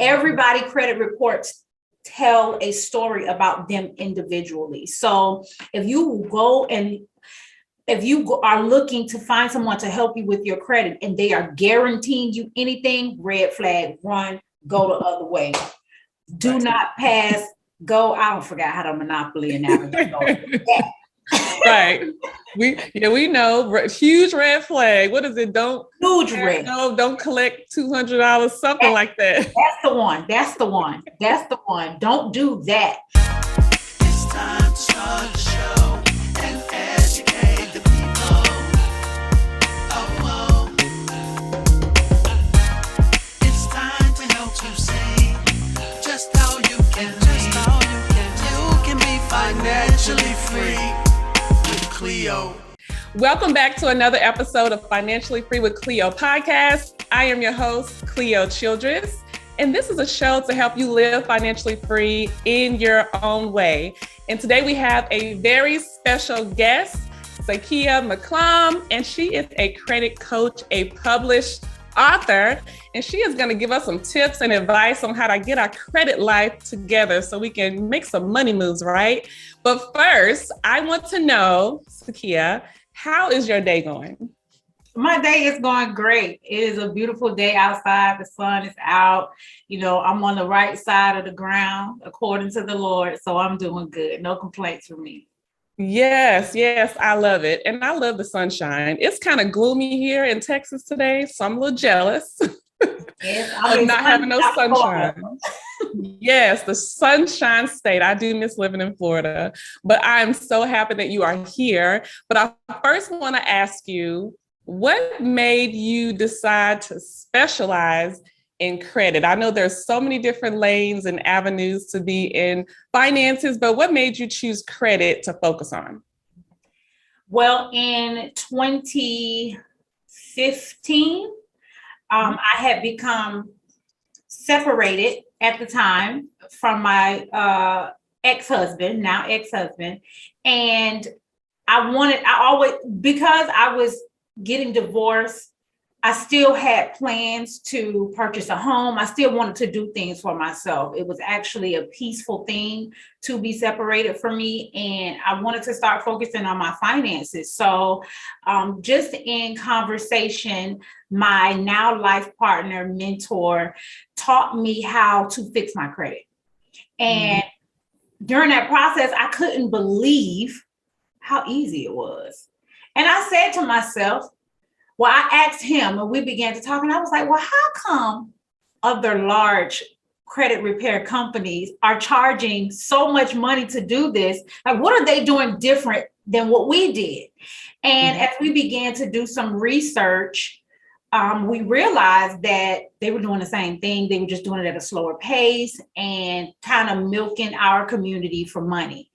everybody credit reports tell a story about them individually. So if you are looking to find someone to help you with your credit and they are guaranteeing you anything, red flag, run, go the other way. Do not pass, go. I don't forget how to monopoly and navigate. Right. We know, huge red flag. What is it? Don't collect $200, something like that. That's the one. Don't do that. It's time to start the show and educate the people. Oh. It's time to help you see just how you can be financially free with Cleo. Welcome back to another episode of Financially Free with Cleo podcast. I am your host, Cleo Childress, and this is a show to help you live financially free in your own way. And today we have a very special guest, Sakia McClam, and she is a credit coach, a published author, and she is going to give us some tips and advice on how to get our credit life together so we can make some money moves, right? But first, I want to know, Sakia, how is your day going? My day is going great. It is a beautiful day outside. The sun is out. I'm on the right side of the ground, according to the Lord. So I'm doing good. No complaints from me. Yes, I love it. And I love the sunshine. It's kind of gloomy here in Texas today, so I'm a little jealous yes, of not having no sunshine. Yes, the sunshine state. I do miss living in Florida, but I'm so happy that you are here. But I first want to ask you, what made you decide to specialize in credit? I know there's so many different lanes and avenues to be in finances, but what made you choose credit to focus on? Well, in 2015, I had become separated at the time from my ex-husband, and because I was getting divorced, I still had plans to purchase a home. I still wanted to do things for myself. It was actually a peaceful thing to be separated from me. And I wanted to start focusing on my finances. So just in conversation, my now life partner, mentor, taught me how to fix my credit. And during that process, I couldn't believe how easy it was. And I said to myself, well, I asked him and we began to talk, and I was like, well, how come other large credit repair companies are charging so much money to do this? Like, what are they doing different than what we did? And as we began to do some research, we realized that they were doing the same thing. They were just doing it at a slower pace and kind of milking our community for money.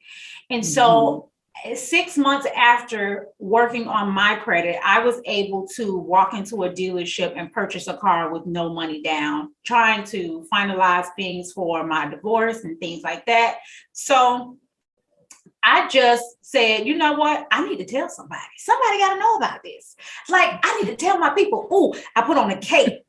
And so 6 months after working on my credit, I was able to walk into a dealership and purchase a car with no money down, trying to finalize things for my divorce and things like that. So I just said, you know what? I need to tell somebody. Somebody got to know about this. Like, I need to tell my people. Oh, I put on a cape,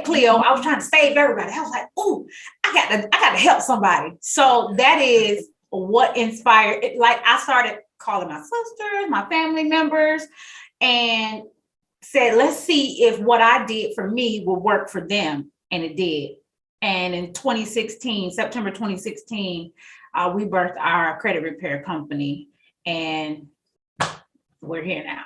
Cleo. I was trying to save everybody. I was like, oh, I got to help somebody. So that is what inspired it. Like, I started calling my sisters, my family members, and said, let's see if what I did for me will work for them. And it did. And in September 2016, we birthed our credit repair company, and we're here now.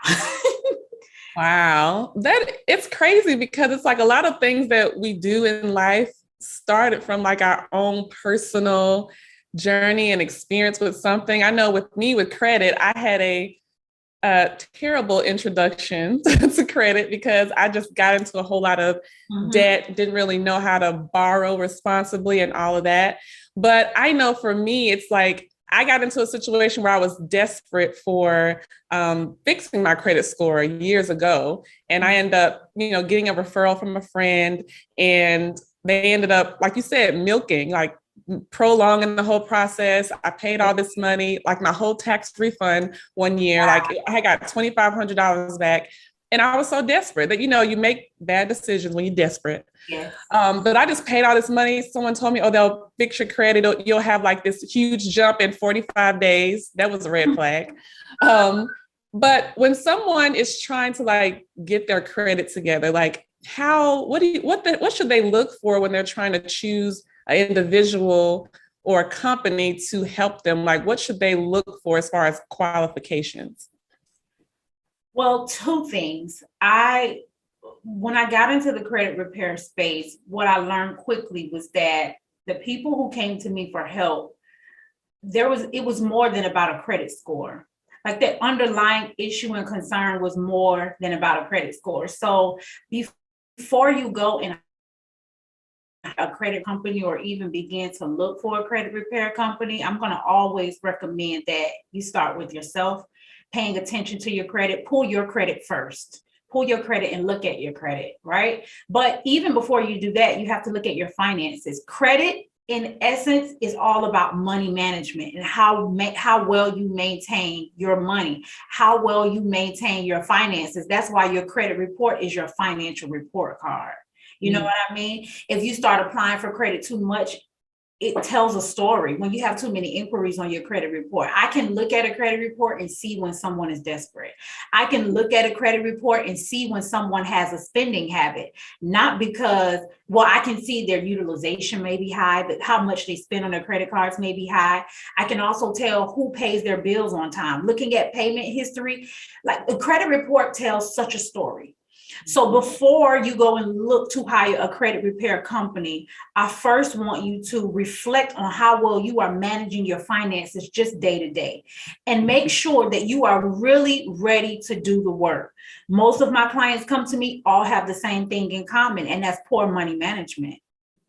Wow. It's crazy because it's like a lot of things that we do in life started from like our own personal journey and experience with something. I know with me, with credit, I had a terrible introduction to credit because I just got into a whole lot of debt, didn't really know how to borrow responsibly and all of that. But I know for me, it's like I got into a situation where I was desperate for fixing my credit score years ago. And I ended up, getting a referral from a friend, and they ended up, like you said, milking, like prolonging the whole process. I paid all this money, like my whole tax refund one year. Like I got $2,500 back, And I was so desperate that, you make bad decisions when you're desperate. Yes. But I just paid all this money. Someone told me, oh, they'll fix your credit. You'll have like this huge jump in 45 days. That was a red flag. But when someone is trying to like get their credit together, like what should they look for when they're trying to choose an individual or a company to help them? Like, what should they look for as far as qualifications? Well, two things. When I got into the credit repair space, what I learned quickly was that the people who came to me for help, it was more than about a credit score. Like the underlying issue and concern was more than about a credit score. So before you go in a credit company or even begin to look for a credit repair company, I'm going to always recommend that you start with yourself, paying attention to your credit. Pull your credit first. Pull your credit and look at your credit, right? But even before you do that, you have to look at your finances. Credit, in essence, is all about money management and how well you maintain your money, how well you maintain your finances. That's why your credit report is your financial report card. You know what I mean? If you start applying for credit too much, it tells a story. When you have too many inquiries on your credit report, I can look at a credit report and see when someone is desperate. I can look at a credit report and see when someone has a spending habit, not because, I can see their utilization may be high, but how much they spend on their credit cards may be high. I can also tell who pays their bills on time. Looking at payment history, like the credit report tells such a story. So before you go and look to hire a credit repair company, I first want you to reflect on how well you are managing your finances just day to day, and make sure that you are really ready to do the work. Most of my clients come to me, all have the same thing in common, and that's poor money management.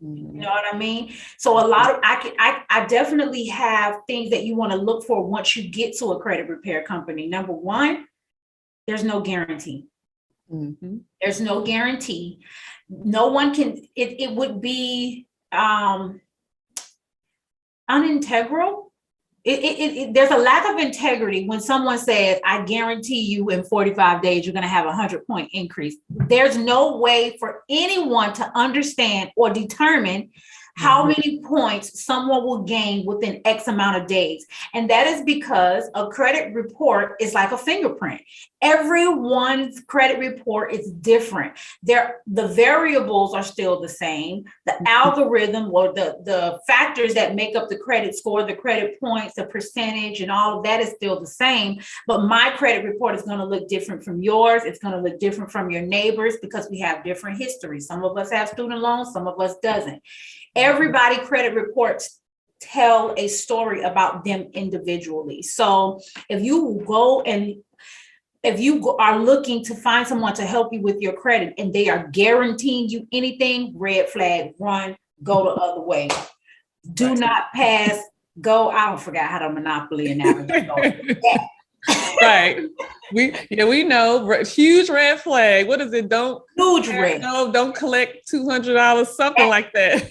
You know what I mean? So I definitely have things that you want to look for once you get to a credit repair company. Number one, there's no guarantee. Mm-hmm. There's no guarantee. No one can, it would be unintegral. There's a lack of integrity when someone says, I guarantee you in 45 days, you're going to have a 100-point increase. There's no way for anyone to understand or determine how many points someone will gain within X amount of days. And that is because a credit report is like a fingerprint. Everyone's credit report is different. The variables are still the same. The algorithm or the factors that make up the credit score, the credit points, the percentage, and all of that is still the same. But my credit report is going to look different from yours. It's going to look different from your neighbors because we have different histories. Some of us have student loans, some of us doesn't. Everybody credit reports tell a story about them individually. So if you are looking to find someone to help you with your credit and they are guaranteeing you anything, red flag, run, go the other way. Do not pass, go. I don't forget how to Monopoly and that. Right. We know huge red flag. What is it? Huge red. No, don't collect $200, something like that.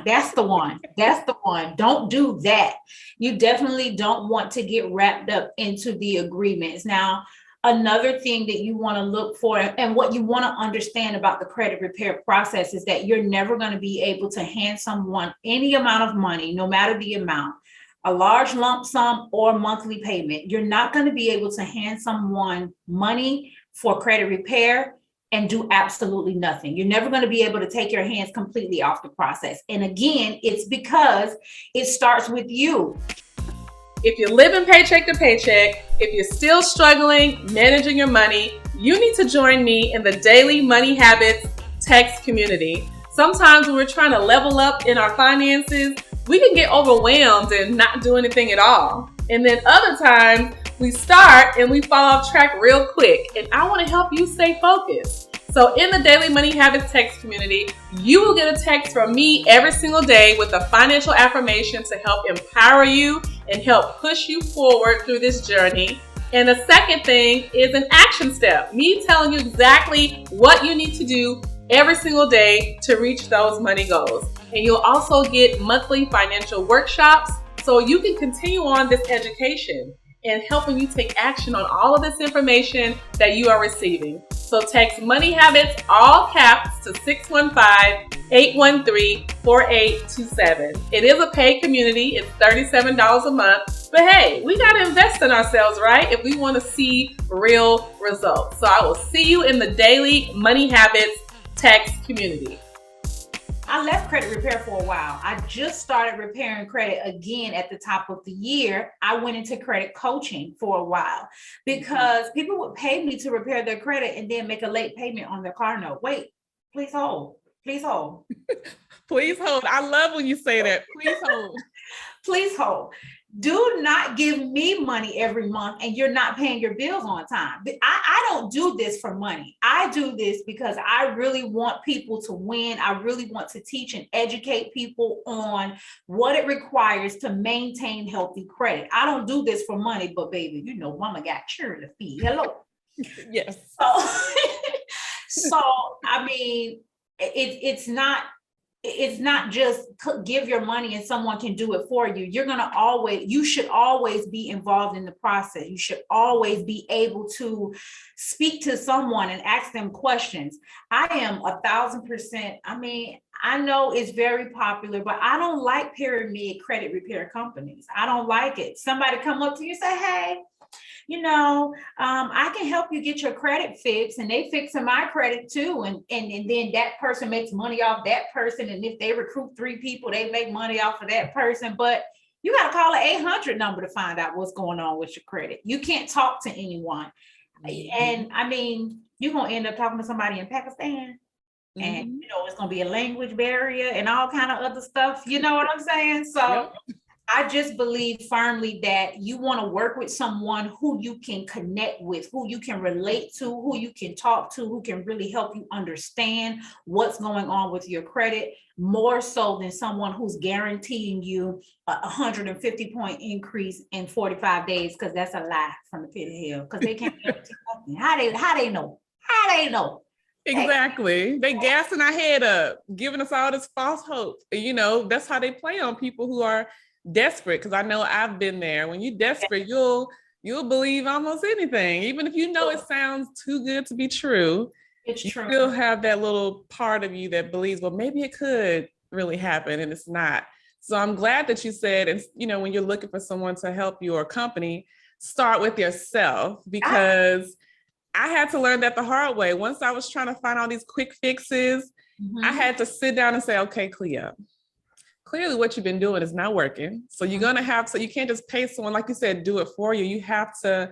That's the one. Don't do that. You definitely don't want to get wrapped up into the agreements. Now, another thing that you want to look for and what you want to understand about the credit repair process is that you're never going to be able to hand someone any amount of money, no matter the amount, a large lump sum or monthly payment. You're not going to be able to hand someone money for credit repair and do absolutely nothing. You're never going to be able to take your hands completely off the process. And again, it's because it starts with you. If you're living paycheck to paycheck, if you're still struggling managing your money, you need to join me in the Daily Money Habits text community. Sometimes when we're trying to level up in our finances, we can get overwhelmed and not do anything at all. And then other times we start and we fall off track real quick. And I want to help you stay focused. So in the Daily Money Habits text community, you will get a text from me every single day with a financial affirmation to help empower you and help push you forward through this journey. And the second thing is an action step, me telling you exactly what you need to do every single day to reach those money goals. And you'll also get monthly financial workshops so you can continue on this education. and helping you take action on all of this information that you are receiving. So text Money Habits, all caps, to 615-813-4827. It is a paid community. It's $37 a month. But hey, we got to invest in ourselves, right? If we want to see real results. So I will see you in the daily Money Habits text community. I left credit repair for a while. I just started repairing credit again at the top of the year. I went into credit coaching for a while because people would pay me to repair their credit and then make a late payment on their car note. Wait, please hold. Please hold. Please hold. I love when you say that. Please hold. Please hold. Do not give me money every month and you're not paying your bills on time. I don't do this for money. I do this because I really want people to win. I really want to teach and educate people on what it requires to maintain healthy credit. I don't do this for money, but baby, you know, mama got children to feed. Hello. Yes. So I mean, it's not just give your money and someone can do it for you. You should always be involved in the process. You should always be able to speak to someone and ask them questions. I am 1,000%. I mean, I know it's very popular, but I don't like pyramid credit repair companies. I don't like it. Somebody come up to you and say, hey, you know, I can help you get your credit fixed, and they fixing my credit too. And then that person makes money off that person. And if they recruit 3 people, they make money off of that person. But you got to call an 800 number to find out what's going on with your credit. You can't talk to anyone. And I mean, you're going to end up talking to somebody in Pakistan. And you know, it's going to be a language barrier and all kind of other stuff. You know what I'm saying? So I just believe firmly that you want to work with someone who you can connect with, who you can relate to, who you can talk to, who can really help you understand what's going on with your credit, more so than someone who's guaranteeing you a 150-point increase in 45 days, because that's a lie from the pit of hell, because they can't guarantee nothing. How they know? How they know? Exactly. They gassing our head up, giving us all this false hope. You know, that's how they play on people who are desperate, because I know I've been there. When you're desperate, you'll believe almost anything, even if you know it sounds too good to be true. It's you true. Still have that little part of you that believes, well, maybe it could really happen, and it's not. So I'm glad that you said, and you know, when you're looking for someone to help you or a company, start with yourself, because I had to learn that the hard way. Once I was trying to find all these quick fixes, I had to sit down and say, okay, Cleo, clearly what you've been doing is not working. So you're going to have, so you can't just pay someone, like you said, do it for you. You have to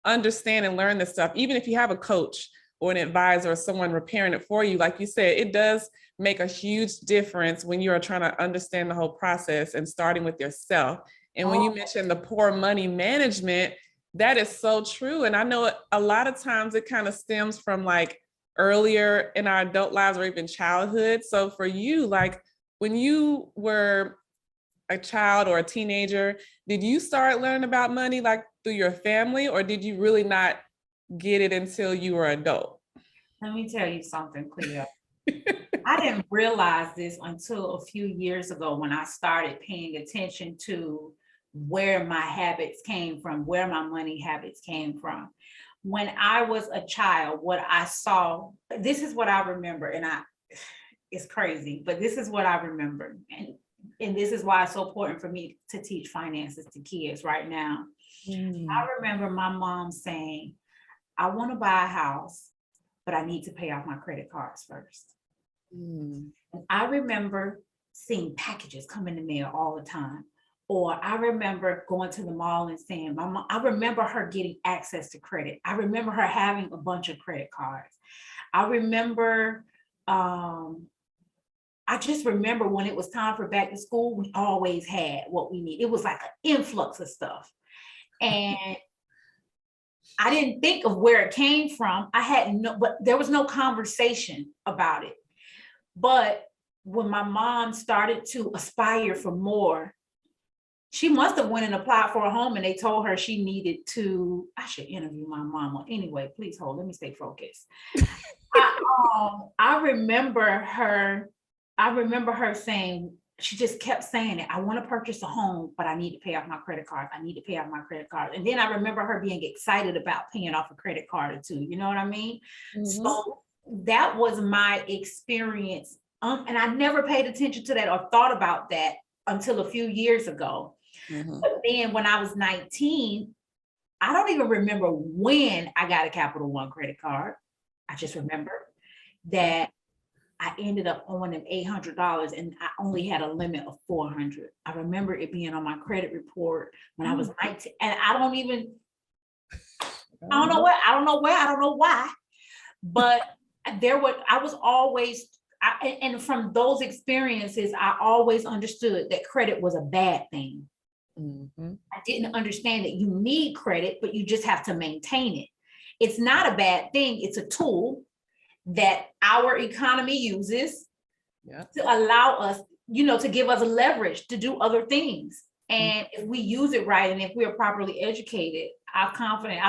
understand and learn this stuff. Even if you have a coach or an advisor or someone repairing it for you, like you said, it does make a huge difference when you are trying to understand the whole process and starting with yourself. And when you mentioned the poor money management, that is so true. And I know a lot of times it kind of stems from like earlier in our adult lives or even childhood. So for you, like when you were a child or a teenager, did you start learning about money like through your family, or did you really not get it until you were an adult? Let me tell you something, Cleo. I didn't realize this until a few years ago when I started paying attention to where my habits came from, where my money habits came from. When I was a child, what I saw, this is what I remember, and it's crazy, but this is what I remember. And this is why it's so important for me to teach finances to kids right now. I remember my mom saying, I want to buy a house, but I need to pay off my credit cards first. And I remember seeing packages come in the mail all the time. Or I remember going to the mall and saying, I remember her getting access to credit. I remember her having a bunch of credit cards. I remember, I just remember when it was time for back to school, we always had what we need. It was like an influx of stuff. And I didn't think of where it came from. But there was no conversation about it. But when my mom started to aspire for more, she must have went and applied for a home, and they told her she needed to, I should interview my mama. Anyway, please hold, let me stay focused. I remember her saying, she just kept saying it. I want to purchase a home, but I need to pay off my credit card. I need to pay off my credit card. And then I remember her being excited about paying off a credit card or two. You know what I mean? Mm-hmm. So that was my experience. And I never paid attention to that or thought about that until a few years ago. Mm-hmm. But then when I was 19, I don't even remember when I got a Capital One credit card. I just remember that I ended up owing them $800 and I only had a limit of $400. I remember it being on my credit report when I was 19. And I don't know why, but I was always, and from those experiences, I always understood that credit was a bad thing. Mm-hmm. I didn't understand that you need credit, but you just have to maintain it. It's not a bad thing. It's a tool that our economy uses to allow us, to give us leverage to do other things. And if we use it right, and if we are properly educated, I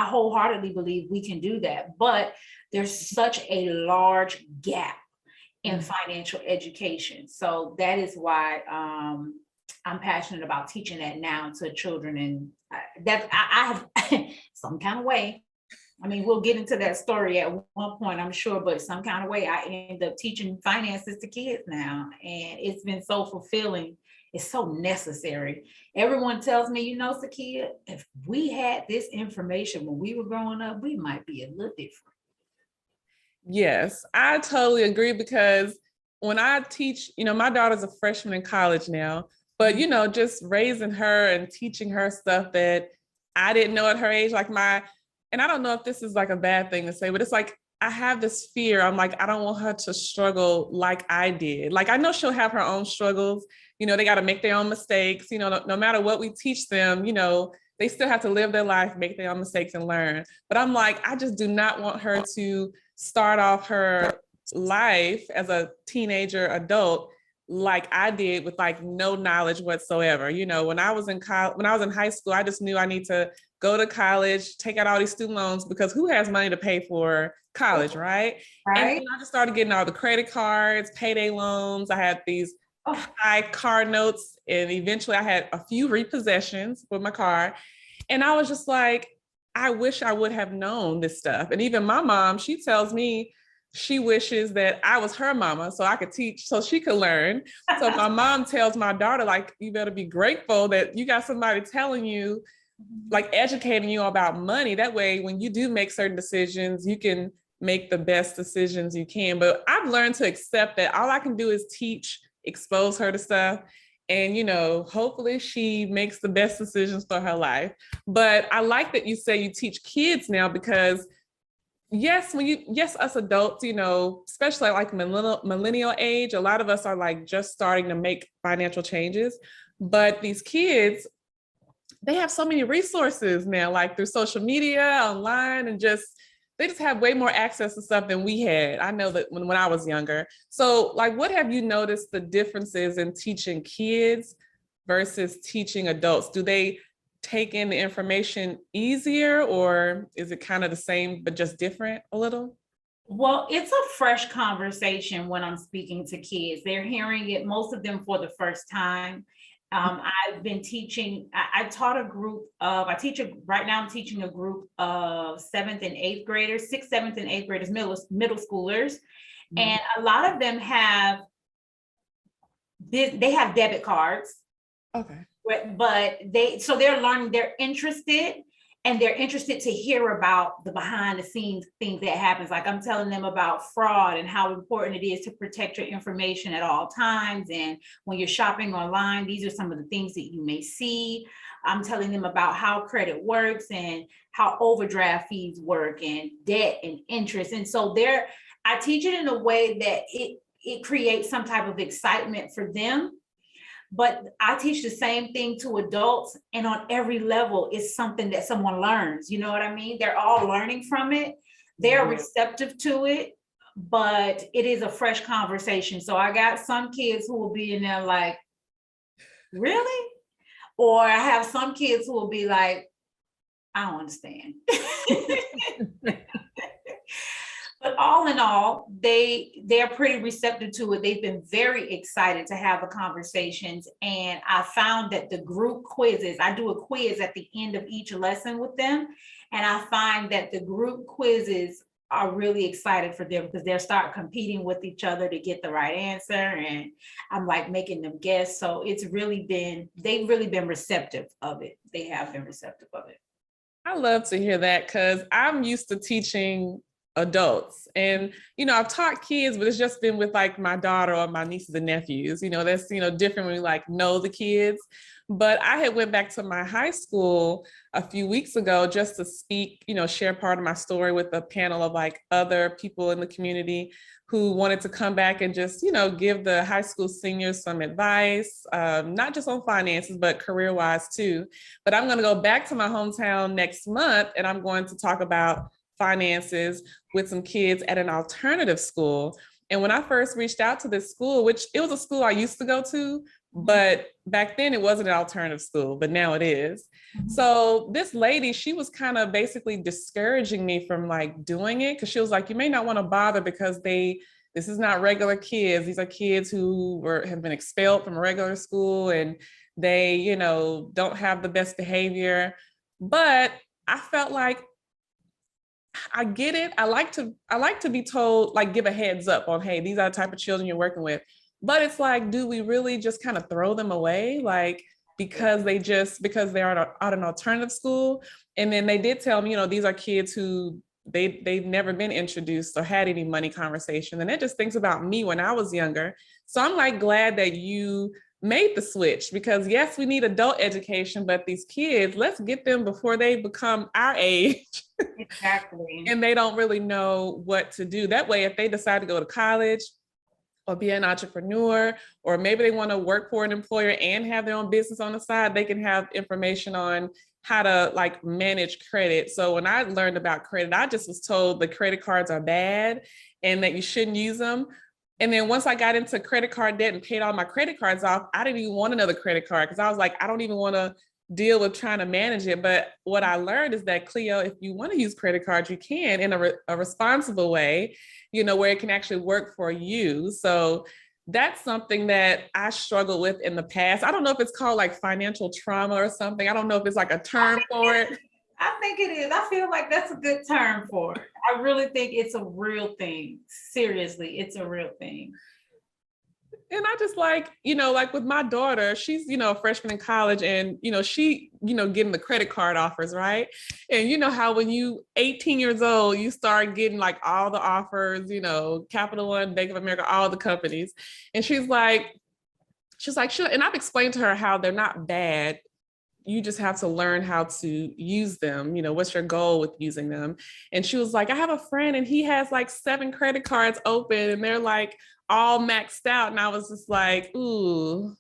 wholeheartedly believe we can do that. But there's such a large gap in financial education. So that is why I'm passionate about teaching that now to children. And that I have some kind of way. I mean, we'll get into that story at one point, I'm sure, but some kind of way I end up teaching finances to kids now. And it's been so fulfilling. It's so necessary. Everyone tells me, Sakia, if we had this information when we were growing up, we might be a little different. Yes, I totally agree, because when I teach, my daughter's a freshman in college now, but, just raising her and teaching her stuff that I didn't know at her age, and I don't know if this is like a bad thing to say, but it's like, I have this fear. I'm like, I don't want her to struggle like I did. Like, I know she'll have her own struggles. They got to make their own mistakes. No matter what we teach them, they still have to live their life, make their own mistakes and learn. But I'm like, I just do not want her to start off her life as a teenager, adult, like I did, with like no knowledge whatsoever. When I was in high school, I just knew I need to go to college, take out all these student loans, because who has money to pay for college, right? And then I just started getting all the credit cards, payday loans. I had these high car notes, and eventually I had a few repossessions with my car. And I was just like, I wish I would have known this stuff. And even my mom, she tells me she wishes that I was her mama so I could teach, so she could learn. So my mom tells my daughter, like, you better be grateful that you got somebody telling you, like educating you about money. That way, when you do make certain decisions, you can make the best decisions you can. But I've learned to accept that all I can do is teach, expose her to stuff. And, hopefully she makes the best decisions for her life. But I like that you say you teach kids now, because yes, us adults, especially like millennial age, a lot of us are like just starting to make financial changes. But these kids, they have so many resources now, like through social media, online, and they just have way more access to stuff than we had. I know that when I was younger. So like, what have you noticed the differences in teaching kids versus teaching adults? Do they take in the information easier, or is it kind of the same, but just different a little? Well, it's a fresh conversation when I'm speaking to kids. They're hearing it, most of them for the first time. I've been teaching, I taught a group of, right now I'm teaching a group of 7th and 8th graders, 6th, 7th, and 8th graders, middle schoolers. Mm-hmm. And a lot of them they have debit cards. Okay. But they're learning, they're interested to hear about the behind the scenes things that happens. Like I'm telling them about fraud and how important it is to protect your information at all times. And when you're shopping online, these are some of the things that you may see. I'm telling them about how credit works and how overdraft fees work and debt and interest. And so I teach it in a way that it creates some type of excitement for them. But I teach the same thing to adults, and on every level, it's something that someone learns. You know what I mean? They're all learning from it. They're receptive to it, but it is a fresh conversation. So I got some kids who will be in there like, really? Or I have some kids who will be like, I don't understand. But all in all, they're pretty receptive to it. They've been very excited to have the conversations. And I found that the group quizzes, I do a quiz at the end of each lesson with them. And I find that the group quizzes are really excited for them because they'll start competing with each other to get the right answer. And I'm like making them guess. So they've really been receptive of it. They have been receptive of it. I love to hear that because I'm used to teaching adults, and I've taught kids, but it's just been with like my daughter or my nieces and nephews. That's different when we like know the kids. But I had went back to my high school a few weeks ago just to speak, share part of my story with a panel of like other people in the community who wanted to come back and just give the high school seniors some advice, not just on finances but career wise too. But I'm going to go back to my hometown next month, and I'm going to talk about finances with some kids at an alternative school. And when I first reached out to this school, which it was a school I used to go to, but back then it wasn't an alternative school, but now it is. So this lady, she was kind of basically discouraging me from like doing it, because she was like, you may not want to bother because this is not regular kids. These are kids who have been expelled from a regular school, and they, don't have the best behavior. But I felt like, I get it. I like to be told, like, give a heads up on, hey, these are the type of children you're working with. But it's like, do we really just kind of throw them away? Like, because they're at an alternative school. And then they did tell me, these are kids who they've never been introduced or had any money conversation. And it just thinks about me when I was younger. So I'm like glad that you made the switch, because yes, we need adult education, but these kids, let's get them before they become our age. Exactly. And they don't really know what to do. That way, if they decide to go to college or be an entrepreneur, or maybe they want to work for an employer and have their own business on the side, they can have information on how to like manage credit. So when I learned about credit, I just was told the credit cards are bad and that you shouldn't use them. And then once I got into credit card debt and paid all my credit cards off, I didn't even want another credit card, because I was like, I don't even want to deal with trying to manage it. But what I learned is that, Cleo, if you want to use credit cards, you can in a responsible way, where it can actually work for you. So that's something that I struggled with in the past. I don't know if it's called like financial trauma or something. I don't know if it's like a term for it. I think it is. I feel like that's a good term for it. I really think it's a real thing. Seriously, it's a real thing. And I just like with my daughter, she's, a freshman in college, and, she, getting the credit card offers, right? And how when you 18 years old, you start getting like all the offers, Capital One, Bank of America, all the companies. And she's like, and I've explained to her how they're not bad. You just have to learn how to use them. What's your goal with using them? And she was like, I have a friend and he has like 7 credit cards open and they're like all maxed out. And I was just like, ooh.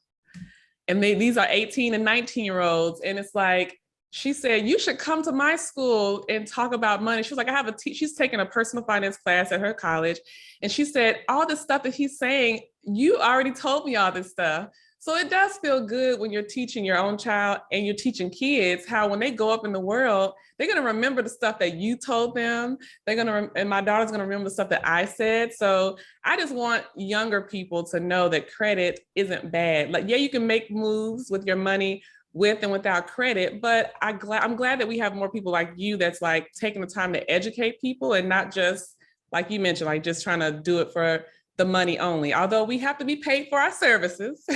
And these are 18 and 19-year-olds. And it's like, she said, you should come to my school and talk about money. She was like, she's taking a personal finance class at her college. And she said, all this stuff that he's saying, you already told me all this stuff. So it does feel good when you're teaching your own child and you're teaching kids how when they go up in the world, they're going to remember the stuff that you told them. And my daughter's going to remember the stuff that I said. So I just want younger people to know that credit isn't bad. Like, yeah, you can make moves with your money with and without credit, but I'm glad that we have more people like you that's like taking the time to educate people and not just, like you mentioned, like just trying to do it for the money only, although we have to be paid for our services.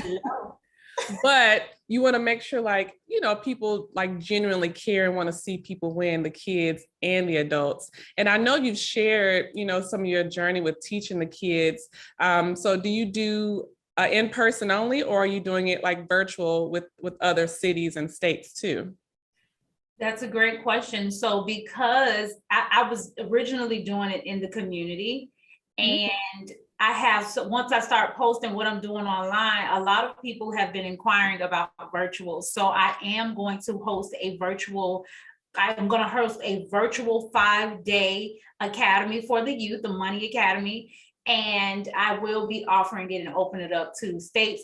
But you want to make sure people like genuinely care and want to see people win, the kids and the adults. And I know you've shared, some of your journey with teaching the kids. So do you do in person only, or are you doing it like virtual with other cities and states too? That's a great question. So because I was originally doing it in the community, and once I start posting what I'm doing online, a lot of people have been inquiring about virtual. So I'm going to host a virtual 5-day academy for the youth, the Money Academy. And I will be offering it and open it up to states,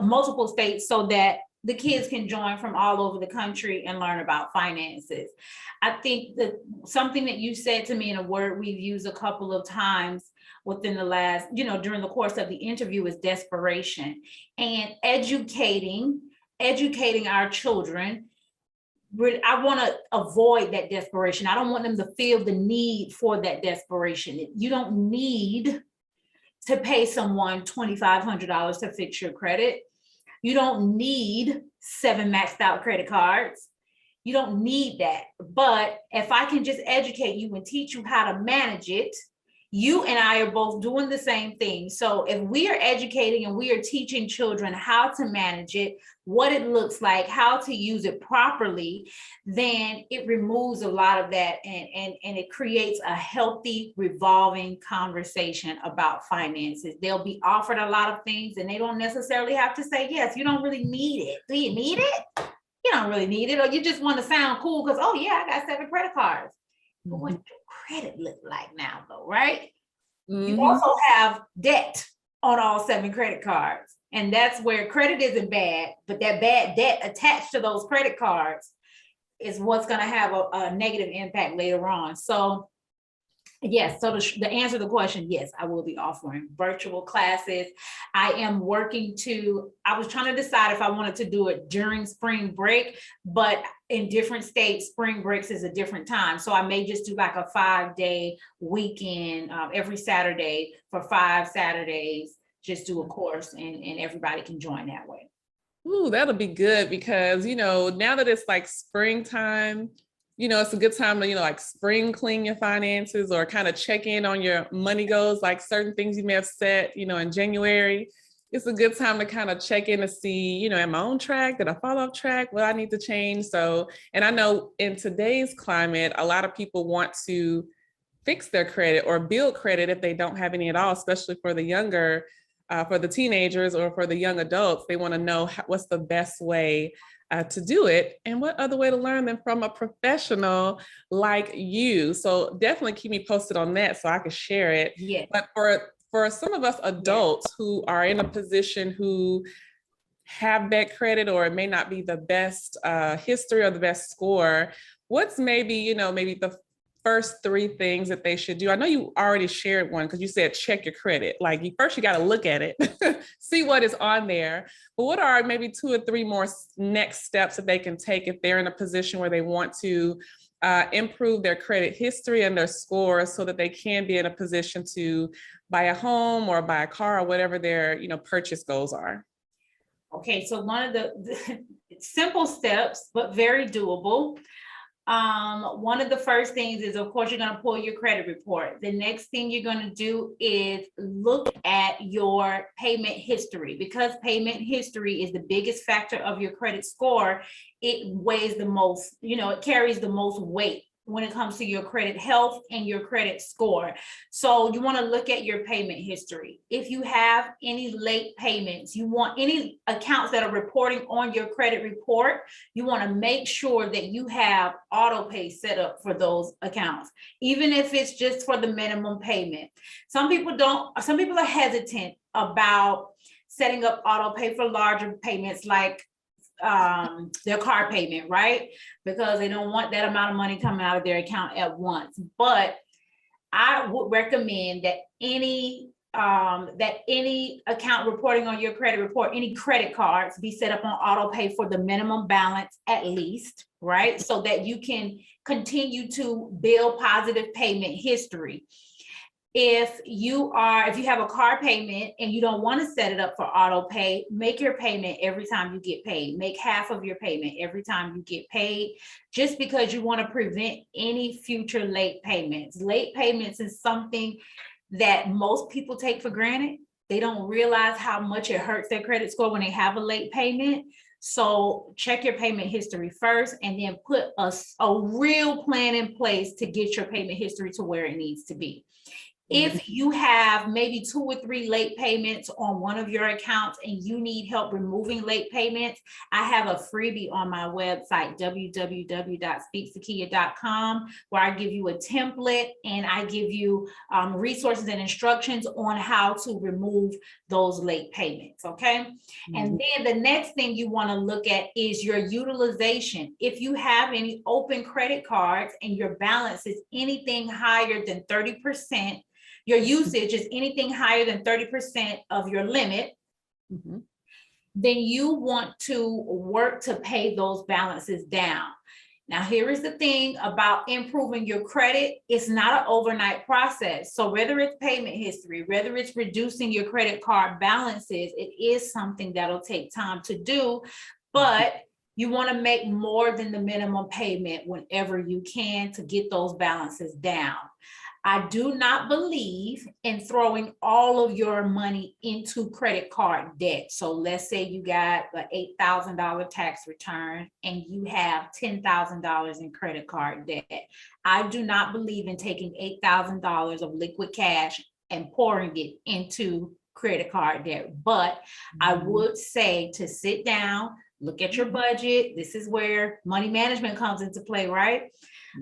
multiple states, so that the kids can join from all over the country and learn about finances. I think that something that you said to me in a word we've used a couple of times within the last, during the course of the interview is desperation. And educating our children, I want to avoid that desperation. I don't want them to feel the need for that desperation. You don't need to pay someone $2,500 to fix your credit. You don't need 7 maxed out credit cards. You don't need that. But if I can just educate you and teach you how to manage it, you and I are both doing the same thing. So if we are educating and we are teaching children how to manage it, what it looks like, how to use it properly, then it removes a lot of that and it creates a healthy, revolving conversation about finances. They'll be offered a lot of things and they don't necessarily have to say yes. You don't really need it. Do you need it? You don't really need it, or you just want to sound cool because, oh yeah, I got 7 credit cards. But what do credit look like now though, right? You also have debt on all 7 credit cards. And that's where credit isn't bad, but that bad debt attached to those credit cards is what's going to have a negative impact later on. So yes, so the answer to the question, yes, I will be offering virtual classes. I was trying to decide if I wanted to do it during spring break, but in different states, spring breaks is a different time. So I may just do like a 5-day weekend every Saturday for 5 Saturdays, just do a course and everybody can join that way. Ooh, that'll be good because, now that it's like springtime, it's a good time to, like spring clean your finances or kind of check in on your money goals, like certain things you may have set, in January. It's a good time to kind of check in to see, am I on track? Did I fall off track? What I need to change? So, and I know in today's climate, a lot of people want to fix their credit or build credit if they don't have any at all, especially for the younger, for the teenagers or for the young adults. They want to know what's the best way to do it and what other way to learn than from a professional like you. So definitely keep me posted on that so I can share it. Yeah. But for some of us adults who are in a position who have bad credit or it may not be the best history or the best score, what's maybe the first 3 things that they should do? I know you already shared one because you said check your credit. Like first you got to look at it, see what is on there. But what are maybe 2 or 3 more next steps that they can take if they're in a position where they want to improve their credit history and their scores so that they can be in a position to buy a home or buy a car or whatever their purchase goals are? Okay, so one of the simple steps, but very doable. One of the first things is, of course, you're going to pull your credit report. The next thing you're going to do is look at your payment history, because payment history is the biggest factor of your credit score. It weighs the most, it carries the most weight when it comes to your credit health and your credit score. So you want to look at your payment history. If you have any late payments, you want any accounts that are reporting on your credit report, you want to make sure that you have auto pay set up for those accounts, even if it's just for the minimum payment. Some people are hesitant about setting up auto pay for larger payments like their car payment, right? Because they don't want that amount of money coming out of their account at once. But I would recommend that any account reporting on your credit report, any credit cards, be set up on auto pay for the minimum balance at least, right? So that you can continue to build positive payment history. If you have a car payment and you don't want to set it up for auto pay, make your payment every time you get paid. Make half of your payment every time you get paid, just because you want to prevent any future late payments. Late payments is something that most people take for granted. They don't realize how much it hurts their credit score when they have a late payment. So check your payment history first and then put a real plan in place to get your payment history to where it needs to be. If you have maybe 2 or 3 late payments on one of your accounts and you need help removing late payments, I have a freebie on my website, www.speaksakia.com, where I give you a template and I give you resources and instructions on how to remove those late payments, okay? And then the next thing you want to look at is your utilization. If you have any open credit cards and your balance is anything higher than 30%, your usage is anything higher than 30% of your limit, then you want to work to pay those balances down. Now, here is the thing about improving your credit. It's not an overnight process. So whether it's payment history, whether it's reducing your credit card balances, it is something that'll take time to do, but you want to make more than the minimum payment whenever you can to get those balances down. I do not believe in throwing all of your money into credit card debt. So let's say you got an $8,000 tax return and you have $10,000 in credit card debt. I do not believe in taking $8,000 of liquid cash and pouring it into credit card debt. But I would say to sit down, look at your budget. This is where money management comes into play, right?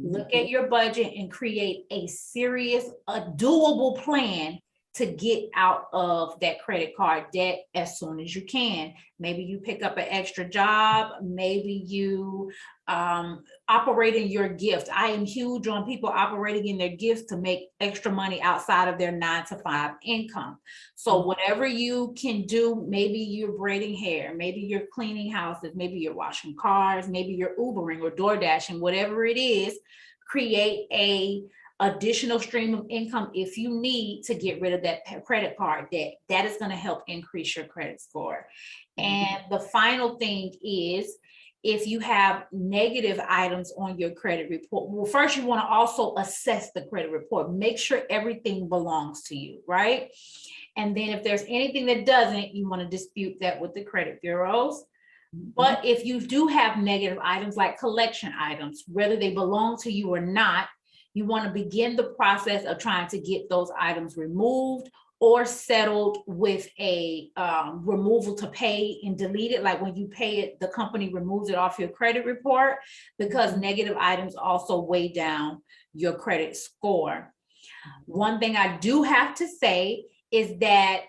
Look at your budget and create a serious, a doable plan to get out of that credit card debt as soon as you can. Maybe you pick up an extra job. Maybe you operate in your gift. I am huge on people operating in their gifts to make extra money outside of their 9-to-5 income. So whatever you can do, maybe you're braiding hair, maybe you're cleaning houses, maybe you're washing cars, maybe you're Ubering or DoorDashing, whatever it is, create a additional stream of income if you need to get rid of that credit card debt. That is going to help increase your credit score. And the final thing is, if you have negative items on your credit report, well, first you want to also assess the credit report. Make sure everything belongs to you, right? And then if there's anything that doesn't, you want to dispute that with the credit bureaus. But if you do have negative items like collection items, whether they belong to you or not, you want to begin the process of trying to get those items removed or settled with a removal to pay and delete it. Like when you pay it, the company removes it off your credit report, because negative items also weigh down your credit score. One thing I do have to say is that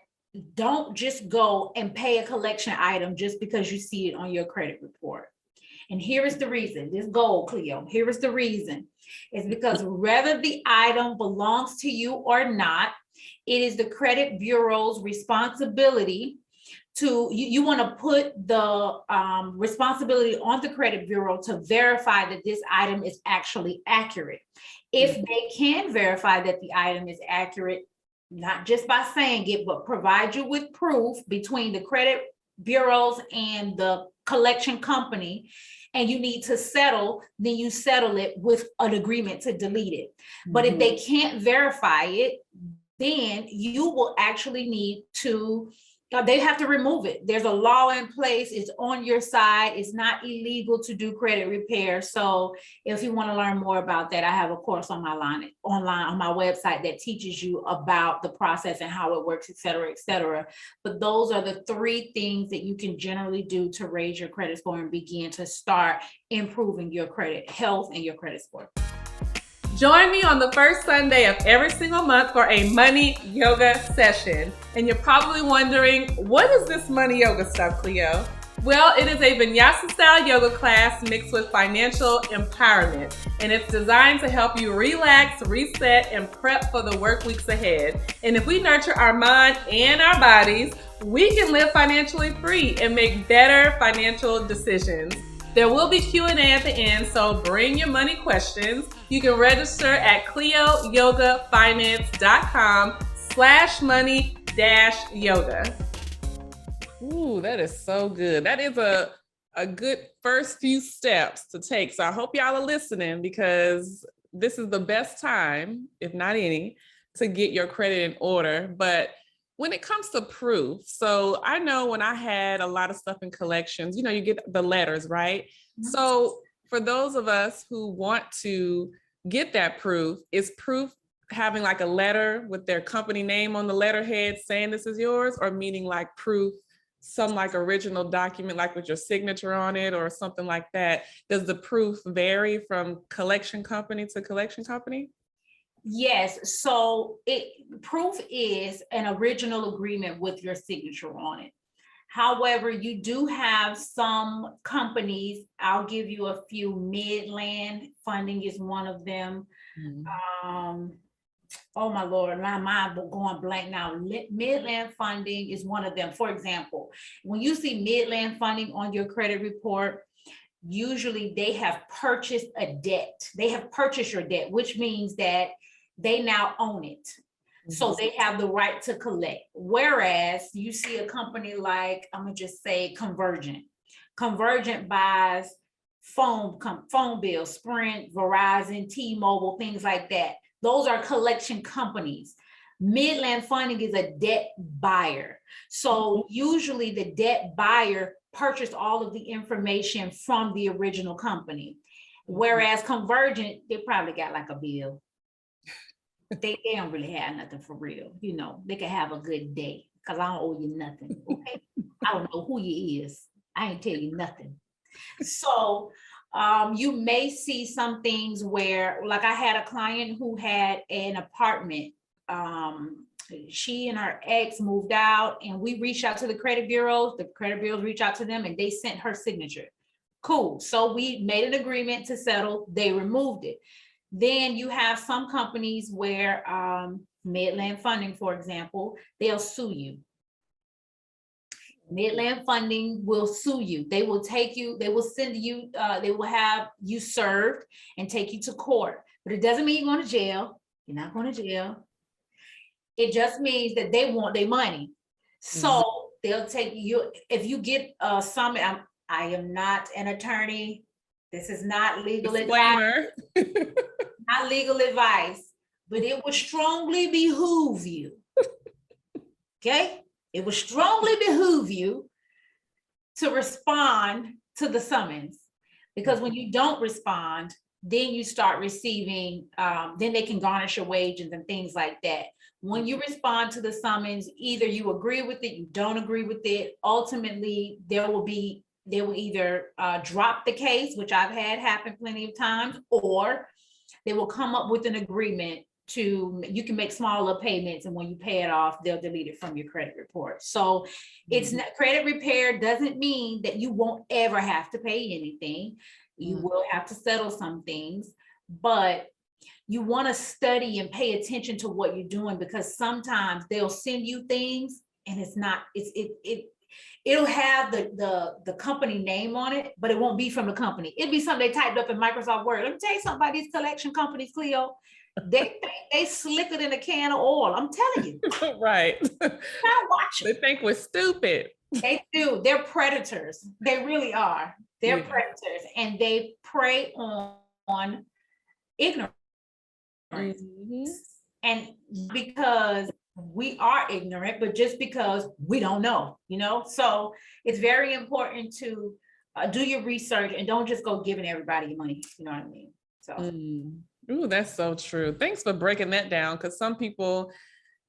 don't just go and pay a collection item just because you see it on your credit report. And here is the reason, this gold, Cleo, here is the reason. It's because whether the item belongs to you or not, it is the credit bureau's responsibility to, you want to put the responsibility on the credit bureau to verify that this item is actually accurate. If they can verify that the item is accurate, not just by saying it, but provide you with proof between the credit bureaus and the collection company, and you need to settle, then you settle it with an agreement to delete it. But if they can't verify it, then you will actually need to, they have to remove it. There's a law in place. It's on your side. It's not illegal to do credit repair. So if you want to learn more about that, I have a course on my online on my website that teaches you about the process and how it works, et cetera, et cetera. But those are the 3 things that you can generally do to raise your credit score and begin to start improving your credit health and your credit score. Join me on the first Sunday of every single month for a money yoga session. And you're probably wondering, what is this money yoga stuff, Cleo? Well, it is a vinyasa style yoga class mixed with financial empowerment. And it's designed to help you relax, reset, and prep for the work weeks ahead. And if we nurture our mind and our bodies, we can live financially free and make better financial decisions. There will be Q&A at the end, so bring your money questions. You can register at cleoyogafinance.com/money-yoga. Ooh, that is so good. That is a good first few steps to take. So I hope y'all are listening, because this is the best time, if not any, to get your credit in order. But when it comes to proof, so I know when I had a lot of stuff in collections, you know, you get the letters, right? So for those of us who want to get that proof, is proof having like a letter with their company name on the letterhead saying this is yours, or meaning like proof, some like original document, like with your signature on it or something like that? Does the proof vary from collection company to collection company? Yes, so proof is an original agreement with your signature on it. However, you do have some companies, I'll give you a few. Midland Funding is one of them. Oh my Lord, my mind going blank now. Midland Funding is one of them. For example, when you see Midland Funding on your credit report, usually they have purchased a debt. They have purchased your debt, which means that they now own it. So they have the right to collect. Whereas you see a company like, I'm gonna just say Convergent. Convergent buys phone bills, Sprint, Verizon, T-Mobile, things like that. Those are collection companies. Midland Funding is a debt buyer. So usually the debt buyer purchased all of the information from the original company. Whereas Convergent, they probably got like a bill. They don't really have nothing for real. You know, they can have a good day because I don't owe you nothing. Okay. I don't know who you is. I ain't tell you nothing. So you may see some things where, like I had a client who had an apartment. She and her ex moved out and we reached out to the credit bureaus. The credit bureaus reached out to them and they sent her signature. Cool. So we made an agreement to settle. They removed it. Then you have some companies where Midland Funding, for example, they'll sue you. Midland Funding will sue you. They will take you, they will send you, they will have you served and take you to court. But it doesn't mean you're going to jail. You're not going to jail. It just means that they want their money. So they'll take you, if you get a summons, I am not an attorney. This is not legal advice. Not legal advice, but it would strongly behoove you. Okay? It would strongly behoove you to respond to the summons, because when you don't respond, then you start receiving, then they can garnish your wages and things like that. When you respond to the summons, either you agree with it, you don't agree with it. Ultimately, they will either drop the case, which I've had happen plenty of times, or they will come up with an agreement to, you can make smaller payments, and when you pay it off, they'll delete it from your credit report. So it's not, credit repair doesn't mean that you won't ever have to pay anything. You will have to settle some things, but you want to study and pay attention to what you're doing, because sometimes they'll send you things and it's not, it'll have the company name on it, but it won't be from the company. It'll be something they typed up in Microsoft Word. Let me tell you something about these collection companies, Cleo. They slicker than a can of oil. I'm telling you. Right. Not watching. They think we're stupid. They do. They're predators. They really are. They're predators, and they prey on ignorance. And because we are ignorant, but just because we don't know, you know? So it's very important to do your research and don't just go giving everybody money. You know what I mean? So. Ooh, that's so true. Thanks for breaking that down, because some people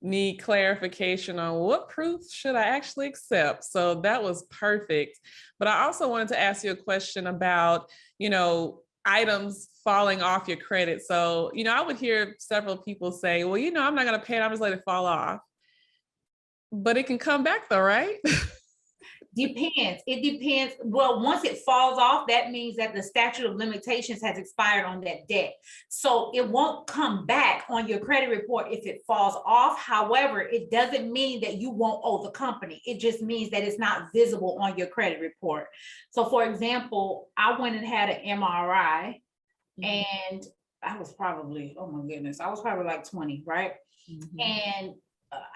need clarification on what proof should I actually accept. So that was perfect. But I also wanted to ask you a question about, items falling off your credit. So, I would hear several people say, well, I'm not going to pay it. I'm just let it fall off. But it can come back though, right? Depends. It depends. Well, once it falls off, that means that the statute of limitations has expired on that debt. So it won't come back on your credit report if it falls off. However, it doesn't mean that you won't owe the company. It just means that it's not visible on your credit report. So for example, I went and had an MRI and I was probably, oh my goodness, I was probably like 20, right? And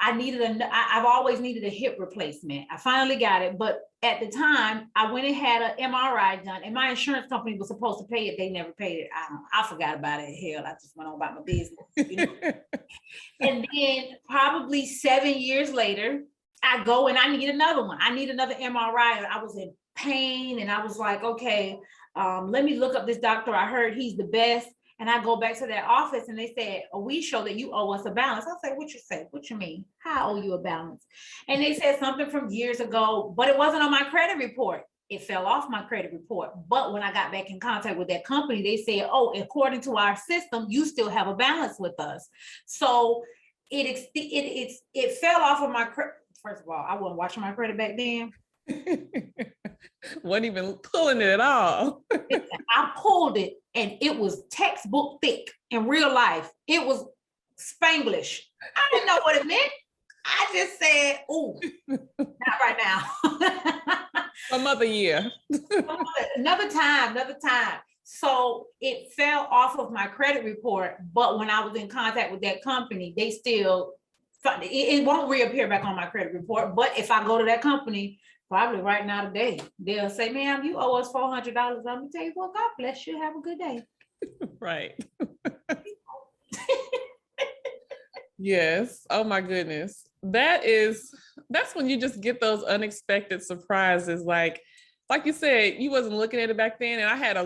I've always needed a hip replacement. I finally got it, but at the time I went and had an MRI done, and my insurance company was supposed to pay it. They never paid it. I forgot about it. Hell, I just went on about my business. And then probably 7 years later, I go and I need another one. I need another MRI. I was in pain, and I was like, okay, let me look up this doctor. I heard he's the best. And I go back to that office and they said, oh, we show that you owe us a balance. I said, what you say? What you mean? How I owe you a balance? And they said something from years ago, but it wasn't on my credit report. It fell off my credit report. But when I got back in contact with that company, they said, oh, according to our system, you still have a balance with us. So it fell off of my credit. First of all, I wasn't watching my credit back then. Wasn't even pulling it at all. I pulled it and it was textbook thick in real life. It was Spanglish. I didn't know what it meant. I just said, "Ooh, not right now." Some other year. Another time. So it fell off of my credit report, but when I was in contact with that company, they still, it won't reappear back on my credit report. But if I go to that company, probably right now today, they'll say, ma'am, you owe us $400. I'm gonna tell you what, God bless you. Have a good day. Right. Yes. Oh my goodness. That's when you just get those unexpected surprises. Like you said, you wasn't looking at it back then. And I had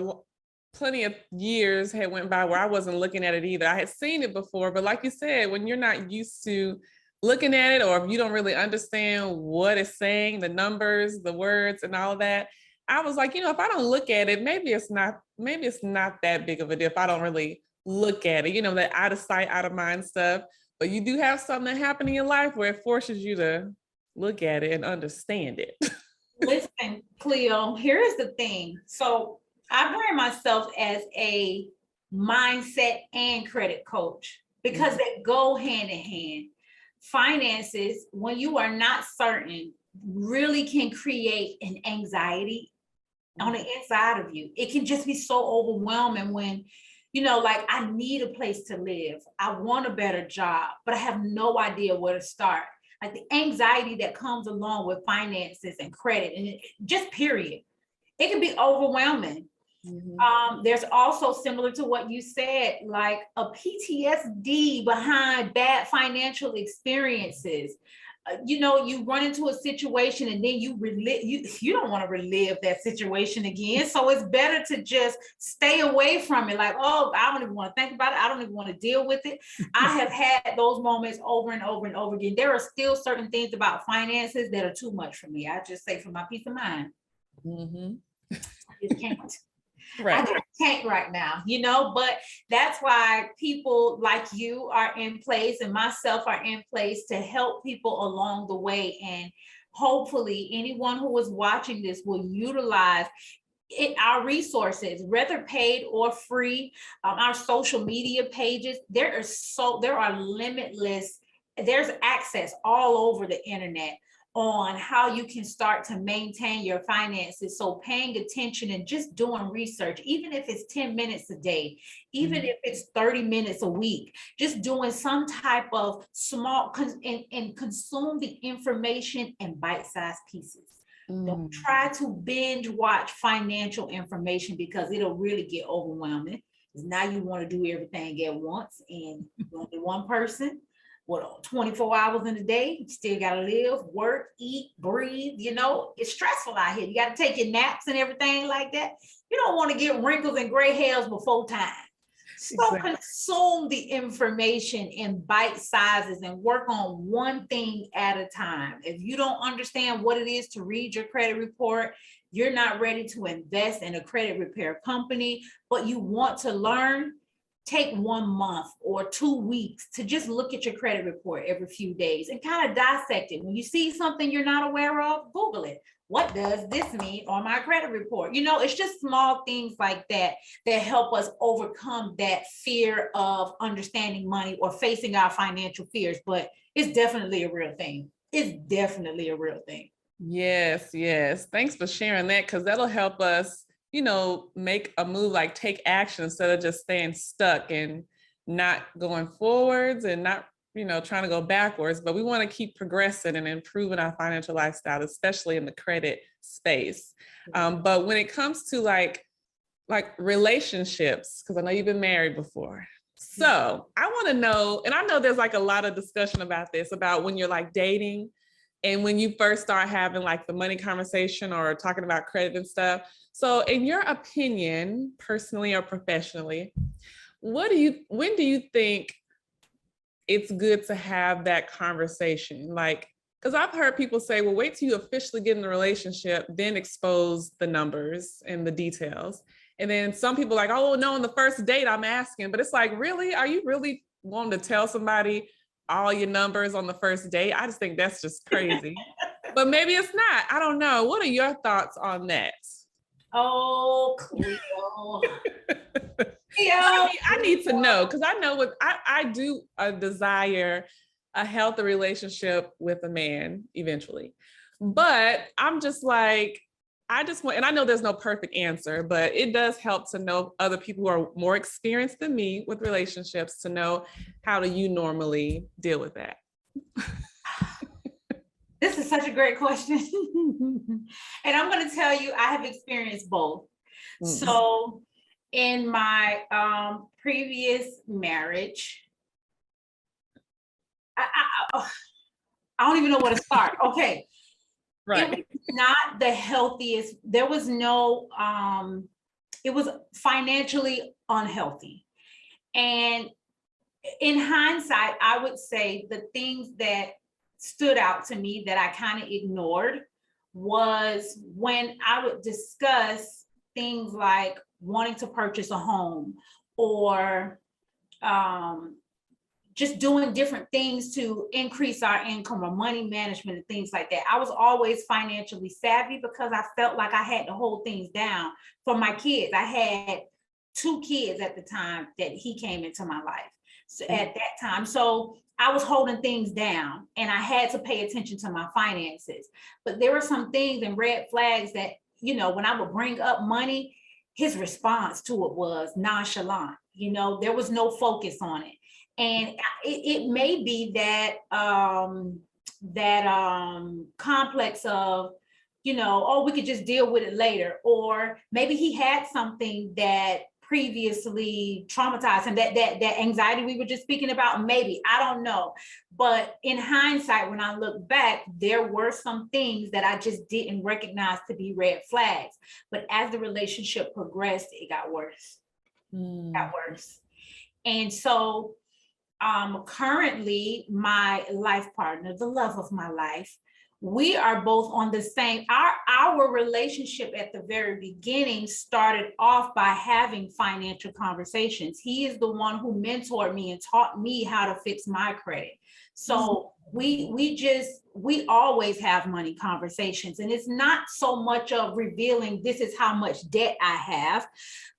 plenty of years had went by where I wasn't looking at it either. I had seen it before, but like you said, when you're not used to looking at it, or if you don't really understand what it's saying, the numbers, the words and all of that, I was like, if I don't look at it, maybe it's not that big of a deal if I don't really look at it, that out of sight, out of mind stuff. But you do have something that happened in your life where it forces you to look at it and understand it. Listen, Cleo, here's the thing. So I brand myself as a mindset and credit coach because they go hand in hand. Finances, when you are not certain, really can create an anxiety on the inside of you. It can just be so overwhelming when, like, I need a place to live. I want a better job, but I have no idea where to start. Like the anxiety that comes along with finances and credit and just period. It can be overwhelming. Mm-hmm. There's also, similar to what you said, like a PTSD behind bad financial experiences. You run into a situation and then you don't want to relive that situation again. So it's better to just stay away from it. Like, oh, I don't even want to think about it. I don't even want to deal with it. I have had those moments over and over and over again. There are still certain things about finances that are too much for me. I just say for my peace of mind. Mm-hmm. I just can't. Right. I just can't right now, but that's why people like you are in place and myself are in place to help people along the way. And hopefully anyone who is watching this will utilize our resources, whether paid or free, our social media pages. There's access all over the internet on how you can start to maintain your finances. So paying attention and just doing research, even if it's 10 minutes a day, even if it's 30 minutes a week, just doing some type of small and consume the information in bite-sized pieces. Don't try to binge watch financial information because it'll really get overwhelming. Because now you want to do everything at once and you're only one person. 24 hours in a day, you still gotta live, work, eat, breathe, it's stressful out here. You gotta take your naps and everything like that. You don't want to get wrinkles and gray hairs before time. So consume the information in bite sizes and work on one thing at a time. If you don't understand what it is to read your credit report, you're not ready to invest in a credit repair company, but you want to learn, take 1 month or 2 weeks to just look at your credit report every few days and kind of dissect it. When you see something you're not aware of, Google it. What does this mean on my credit report? It's just small things like that help us overcome that fear of understanding money or facing our financial fears. But it's definitely a real thing. Yes. Thanks for sharing that, because that'll help us make a move, like take action instead of just staying stuck and not going forwards and not, trying to go backwards. But we want to keep progressing and improving our financial lifestyle, especially in the credit space. But when it comes to like relationships, because I know you've been married before. So I want to know, and I know there's like a lot of discussion about this, about when you're like dating and when you first start having like the money conversation or talking about credit and stuff. So in your opinion, personally or professionally, when do you think it's good to have that conversation? Like, because I've heard people say, well, wait till you officially get in the relationship, then expose the numbers and the details. And then some people are like, oh, no, on the first date, I'm asking. But it's like, really? Are you really wanting to tell somebody all your numbers on the first date? I just think that's just crazy. But maybe it's not. I don't know. What are your thoughts on that? Oh, Cleo. I need to know, because I know what I do desire a healthy relationship with a man eventually. But I'm just like, I just want, and I know there's no perfect answer, but it does help to know other people who are more experienced than me with relationships to know how do you normally deal with that. This is such a great question. And I'm going to tell you, I have experienced both. So in my previous marriage, I don't even know where to start. Okay. Right. It was not the healthiest. There was no, it was financially unhealthy. And in hindsight, I would say the things that stood out to me that I kind of ignored was when I would discuss things like wanting to purchase a home or just doing different things to increase our income or money management and things like that. I was always financially savvy because I felt like I had to hold things down for my kids. I had 2 kids at the time that he came into my life. So at that time, so I was holding things down and I had to pay attention to my finances. But there were some things and red flags that, you know, when I would bring up money, his response to it was nonchalant. You know, there was no focus on it. And it may be that complex of, you know, oh, we could just deal with it later. Or maybe he had something that previously traumatized him, that anxiety we were just speaking about, maybe, I don't know. But in hindsight, when I look back, there were some things that I just didn't recognize to be red flags. But as the relationship progressed, it got worse. Got worse. And so currently my life partner, the love of my life, we are both on the same, our relationship at the very beginning started off by having financial conversations. He is the one who mentored me and taught me how to fix my credit. So we always have money conversations, and it's not so much of revealing this is how much debt I have,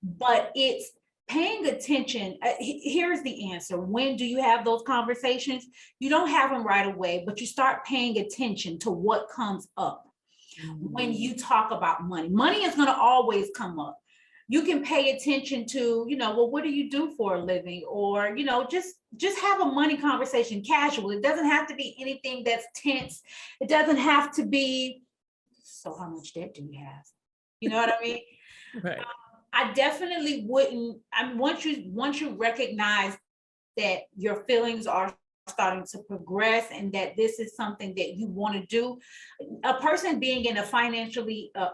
but it's paying attention. Here's the answer. When do you have those conversations? You don't have them right away, but you start paying attention to what comes up when you talk about money. Money is going to always come up. You can pay attention to, you know, well, what do you do for a living? Or, you know, just have a money conversation casual. It doesn't have to be anything that's tense. It doesn't have to be, so how much debt do you have? You know what I mean? Right. I definitely wouldn't. I mean, once you recognize that your feelings are starting to progress and that this is something that you want to do, a person being in a financially a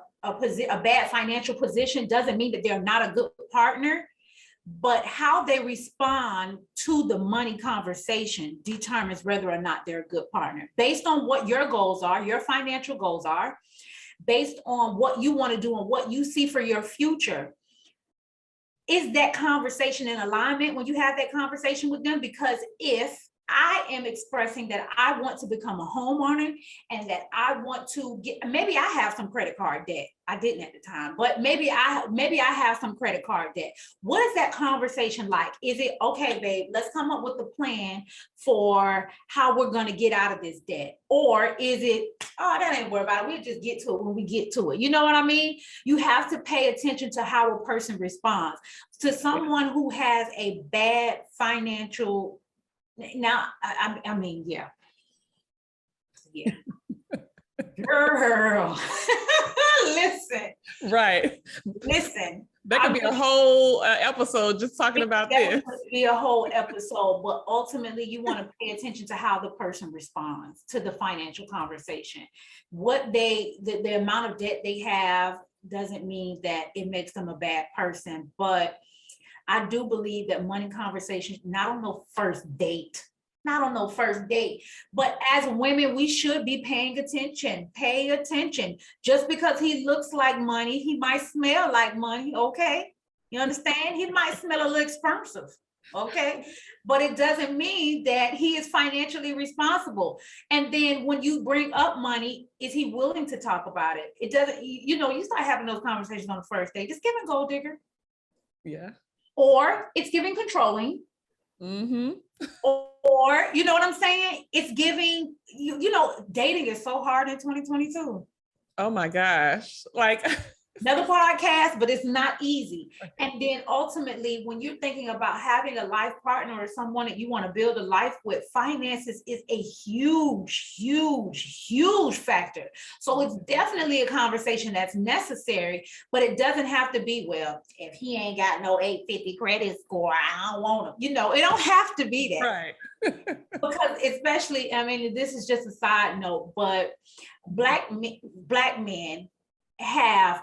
bad financial position doesn't mean that they're not a good partner. But how they respond to the money conversation determines whether or not they're a good partner, based on what your goals are, your financial goals are, based on what you want to do and what you see for your future. Is that conversation in alignment when you have that conversation with them? Because if I am expressing that I want to become a homeowner and that I want to get, maybe I have some credit card debt. I didn't at the time, but maybe I have some credit card debt. What is that conversation like? Is it, okay, babe, let's come up with a plan for how we're going to get out of this debt? Or is it, oh, that ain't worry about it. We'll just get to it when we get to it. You know what I mean? You have to pay attention to how a person responds to someone who has a bad financial. Now, I mean, yeah. Girl, listen. Right. Listen. That could be a whole episode just talking about this. That could be a whole episode, but ultimately you want to pay attention to how the person responds to the financial conversation. What the amount of debt they have doesn't mean that it makes them a bad person, but I do believe that money conversations, not on no first date, not on no first date, but as women, we should be paying attention. Pay attention. Just because he looks like money, he might smell like money. Okay. You understand? He might smell a little expensive. Okay. But it doesn't mean that he is financially responsible. And then when you bring up money, is he willing to talk about it? It doesn't, you start having those conversations on the first date. It's giving gold digger. Yeah. Or it's giving controlling. Mm-hmm. Or, you know what I'm saying? It's giving, dating is so hard in 2022. Oh my gosh. Like Another podcast, but it's not easy. And then ultimately, when you're thinking about having a life partner or someone that you want to build a life with, finances is a huge, huge, huge factor. So it's definitely a conversation that's necessary, but it doesn't have to be, well, if he ain't got no 850 credit score, I don't want him. It don't have to be that. right. Because especially, I mean, this is just a side note, but black men have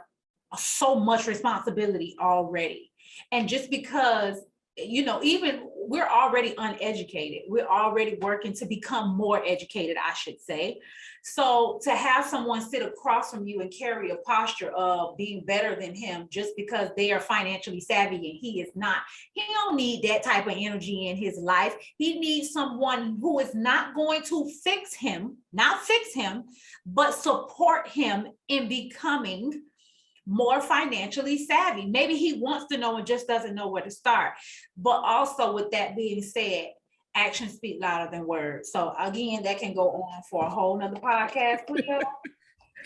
so much responsibility already. And just because, even we're already uneducated, we're already working to become more educated, I should say. So to have someone sit across from you and carry a posture of being better than him just because they are financially savvy and he is not, he don't need that type of energy in his life. He needs someone who is not going to not fix him, but support him in becoming more financially savvy. Maybe he wants to know and just doesn't know where to start. But also, with that being said, actions speak louder than words. So again, that can go on for a whole nother podcast, Cleo.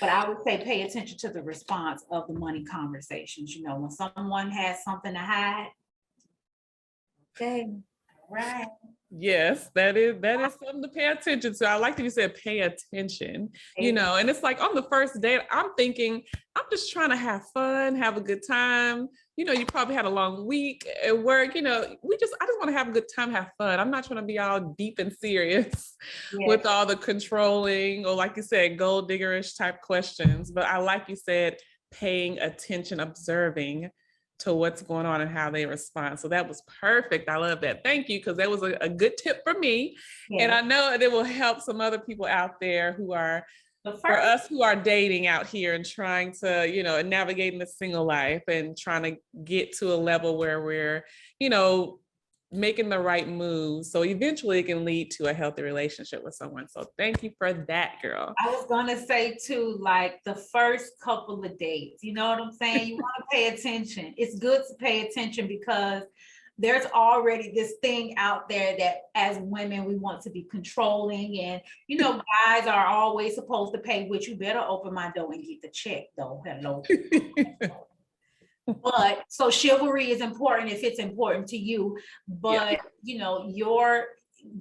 But I would say pay attention to the response of the money conversations. When someone has something to hide, okay, right. Yes, that is something to pay attention to. I like that you said pay attention, and it's like on the first date, I'm thinking, I'm just trying to have fun, have a good time. You probably had a long week at work, I just want to have a good time, have fun. I'm not trying to be all deep and serious with all the controlling or, like you said, gold diggerish type questions. But I like you said, paying attention, observing to what's going on and how they respond. So that was perfect. I love that. Thank you, because that was a good tip for me. Yeah. And I know it will help some other people out there who are, for us who are dating out here and trying to, and navigating the single life and trying to get to a level where we're, making the right moves. So eventually it can lead to a healthy relationship with someone. So thank you for that, girl. I was going to say too, like the first couple of dates, you know what I'm saying? You want to pay attention. It's good to pay attention because there's already this thing out there that as women, we want to be controlling and, guys are always supposed to pay, which you better open my door and get the check though. Hello. But so chivalry is important if it's important to you, but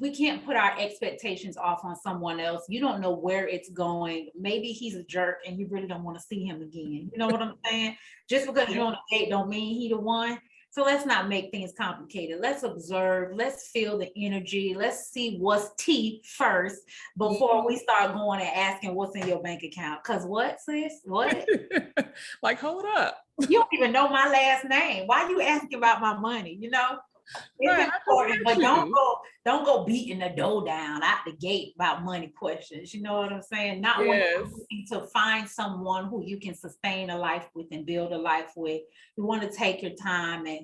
we can't put our expectations off on someone else. You don't know where it's going. Maybe he's a jerk and you really don't want to see him again. You know what I'm saying? Just because you're on a date don't mean he the one. So let's not make things complicated. Let's observe. Let's feel the energy. Let's see what's tea first before we start going and asking what's in your bank account. Because what, sis? What? Like, hold up. You don't even know my last name. Why are you asking about my money? It's right, important, but don't go beating the door down out the gate about money questions. You know what I'm saying? Not wanting to find someone who you can sustain a life with and build a life with. You want to take your time and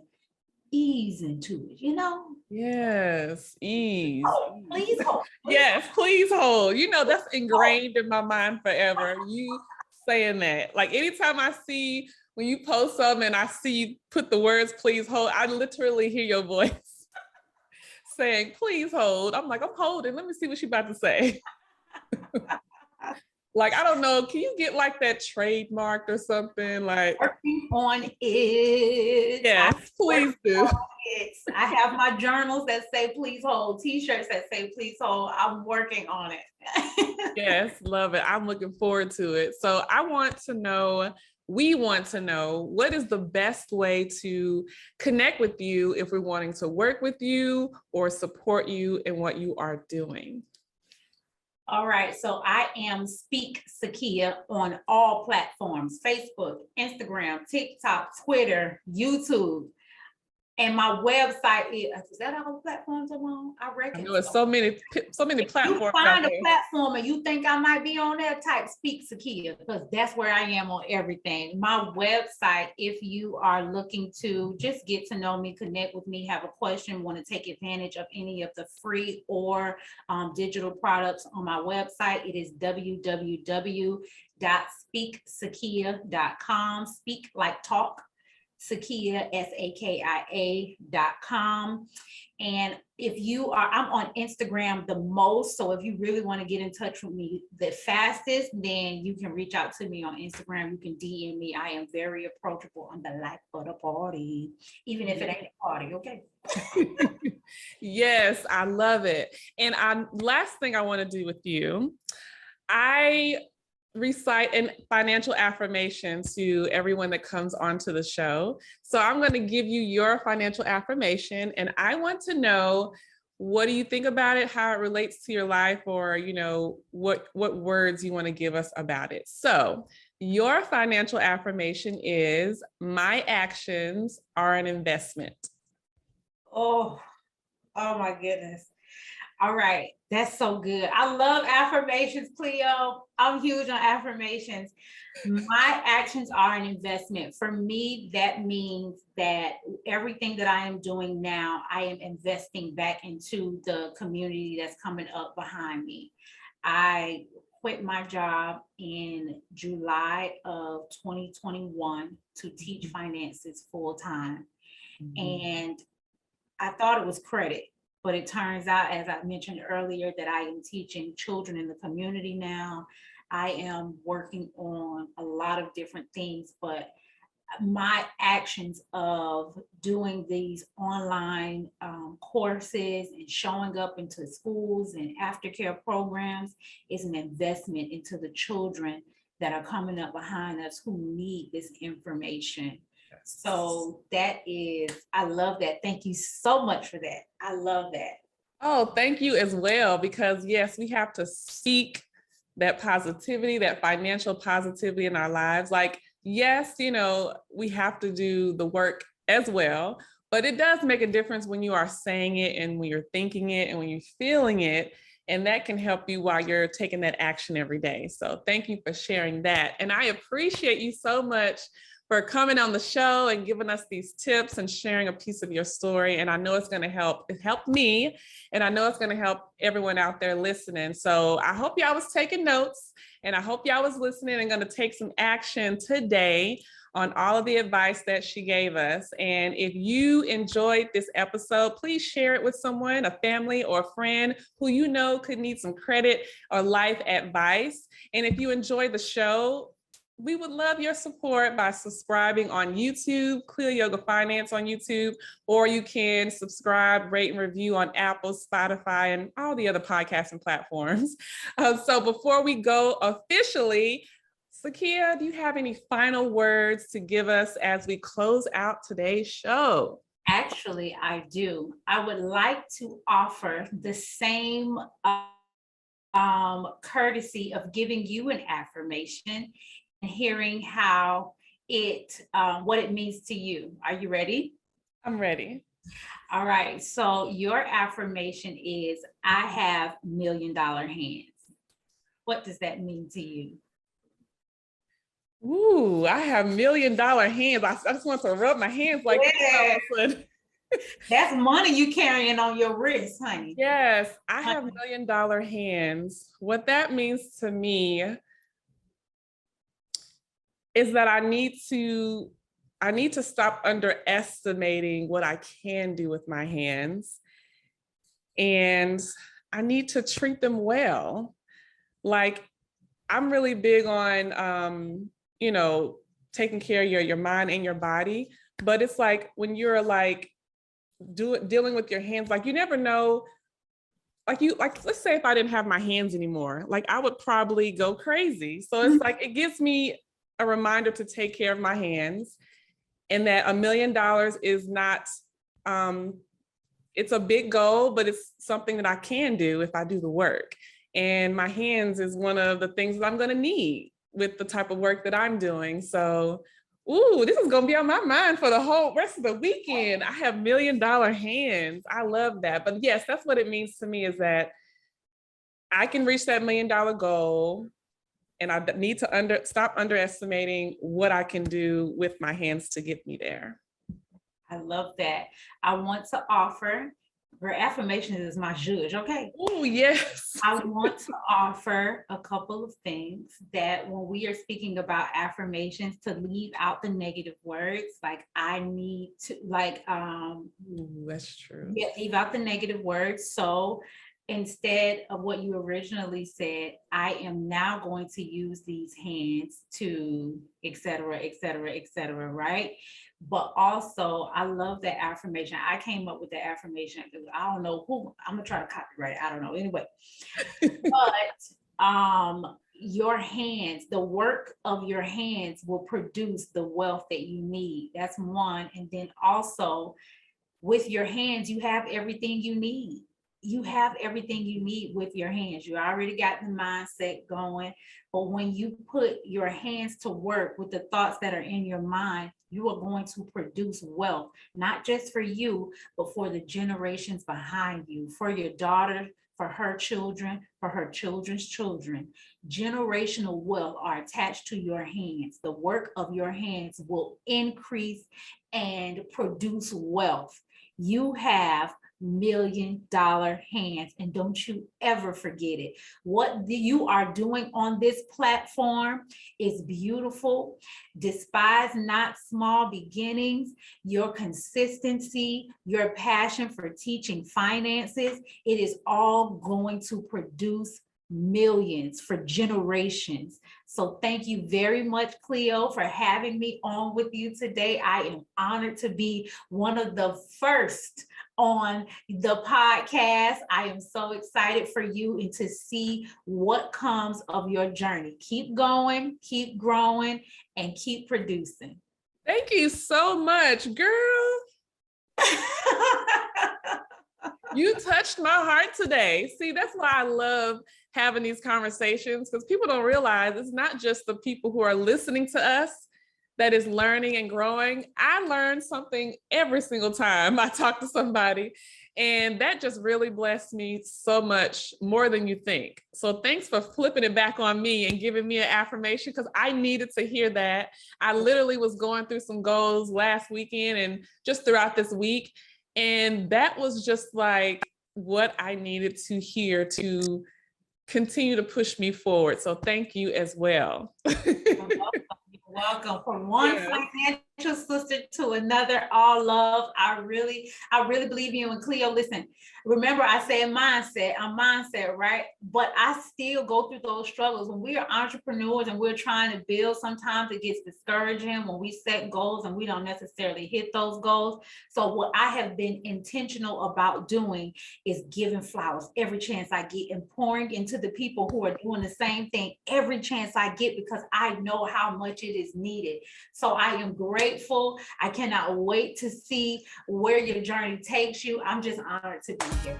ease into it, Yes, ease. Please hold. Yes, please hold. That's ingrained in my mind forever. You saying that. Like anytime I see when you post something and I see you put the words please hold, I literally hear your voice saying please hold. I'm like, I'm holding. Let me see what she's about to say. Like, I don't know. Can you get like that trademarked or something? Like working on it. Yes, please do. I have my journals that say please hold, t-shirts that say please hold. I'm working on it. Yes, love it. I'm looking forward to it. So we want to know what is the best way to connect with you if we're wanting to work with you or support you in what you are doing. All right, so I am Speak Sakia on all platforms: Facebook, Instagram, TikTok, Twitter, YouTube. And my website is that all the platforms I'm on? I I reckon know it's so. so many You platforms out find a there. platform and you think I might be on there, type Speak Sakia, because that's where I am on everything. My website, if you are looking to just get to know me, connect with me, have a question, want to take advantage of any of the free or digital products on my website, it is www.speaksakia.com. Speak like talk. Sakia, SAKIA.com. And if you are, I'm on Instagram the most. So if you really want to get in touch with me the fastest, then you can reach out to me on Instagram. You can DM me. I am very approachable on the life of the party, even if it ain't a party, okay? Yes, I love it. And last thing I want to do with you, I recite a financial affirmation to everyone that comes onto the show. So I'm going to give you your financial affirmation, and I want to know, what do you think about it, how it relates to your life, or what words you want to give us about it. So your financial affirmation is, my actions are an investment. Oh my goodness. All right, that's so good. I love affirmations, Cleo. I'm huge on affirmations. My actions are an investment. For me, that means that everything that I am doing now, I am investing back into the community that's coming up behind me. I quit my job in July of 2021 to teach finances full time. And I thought it was credit, but it turns out, as I mentioned earlier, that I am teaching children in the community now. I am working on a lot of different things, but my actions of doing these online courses and showing up into schools and aftercare programs is an investment into the children that are coming up behind us who need this information. So I love that. Thank you so much for that. I love that. Oh, thank you as well, because yes, we have to seek that positivity, that financial positivity in our lives. Like, yes, we have to do the work as well, but it does make a difference when you are saying it and when you're thinking it and when you're feeling it. And that can help you while you're taking that action every day. So thank you for sharing that. And I appreciate you so much for coming on the show and giving us these tips and sharing a piece of your story. And I know it's going to help. It helped me, and I know it's going to help everyone out there listening. So I hope y'all was taking notes, and I hope y'all was listening and going to take some action today on all of the advice that she gave us. And if you enjoyed this episode, please share it with someone, a family or a friend who you know could need some credit or life advice. And if you enjoyed the show, we would love your support by subscribing on YouTube, Cleo Yoga Finance on YouTube, or you can subscribe, rate, and review on Apple, Spotify, and all the other podcasting platforms. So before we go officially, Sakia, do you have any final words to give us as we close out today's show? Actually, I do. I would like to offer the same courtesy of giving you an affirmation and hearing how what it means to you. Are you ready? I'm ready. All right. So your affirmation is, I have $1 million hands. What does that mean to you? Ooh, I have $1 million hands. I just want to rub my hands like Yeah. that. That's money you carrying on your wrist, honey. Yes, I have $1 million hands. What that means to me is that I need to stop underestimating what I can do with my hands. And I need to treat them well. Like, I'm really big on taking care of your mind and your body. But it's like when you're like dealing with your hands, like you never know. Let's say if I didn't have my hands anymore, like I would probably go crazy. So it's like, it gives me a reminder to take care of my hands, and that $1 million is not, it's a big goal, but it's something that I can do if I do the work. And my hands is one of the things that I'm going to need with the type of work that I'm doing. So Ooh, this is going to be on my mind for the whole rest of the weekend. I have $1 million hands. I love that. But yes, that's what it means to me, is that I can reach that $1 million goal, and I need to stop underestimating what I can do with my hands to get me there. I love that. I want to offer, your affirmation is my judge, okay? Oh, yes. I want to offer a couple of things that when we are speaking about affirmations, to leave out the negative words, like I need to, like, Ooh, that's true. yeah, leave out the negative words. So instead of what you originally said, I am now going to use these hands to, et cetera, et cetera, et cetera, right? But also, I love that affirmation. I came up with the affirmation. I don't know who, I'm gonna try to copyright it. I don't know. Anyway, but your hands, the work of your hands will produce the wealth that you need. That's one. And then also, with your hands, you have everything you need. You have everything you need with your hands. You already got the mindset going. But when you put your hands to work with the thoughts that are in your mind, you are going to produce wealth, not just for you, but for the generations behind you, for your daughter, for her children, for her children's children. Generational wealth are attached to your hands. The work of your hands will increase and produce wealth. You have $1 million hands, and don't you ever forget it. What you are doing on this platform is beautiful. Despise not small beginnings. Your consistency, your passion for teaching finances, it is all going to produce millions for generations. So thank you very much, Cleo, for having me on with you today. I am honored to be one of the first on the podcast. I am so excited for you and to see what comes of your journey. Keep going, keep growing, and keep producing. Thank you so much, girl. You touched my heart today. See, that's why I love having these conversations, because people don't realize it's not just the people who are listening to us that is learning and growing. I learn something every single time I talk to somebody, and that just really blessed me so much, more than you think. So thanks for flipping it back on me and giving me an affirmation, because I needed to hear that. I literally was going through some goals last weekend and just throughout this week, and that was just like what I needed to hear to continue to push me forward. So thank you as well. Welcome. From one financial sister to another, all love. I really believe in you. And Cleo, listen, remember I said mindset, I'm mindset, right? But I still go through those struggles. When we are entrepreneurs and we're trying to build, sometimes it gets discouraging when we set goals and we don't necessarily hit those goals. So what I have been intentional about doing is giving flowers every chance I get and pouring into the people who are doing the same thing every chance I get, because I know how much it is needed. So I am grateful. I cannot wait to see where your journey takes you. I'm just honored to be here.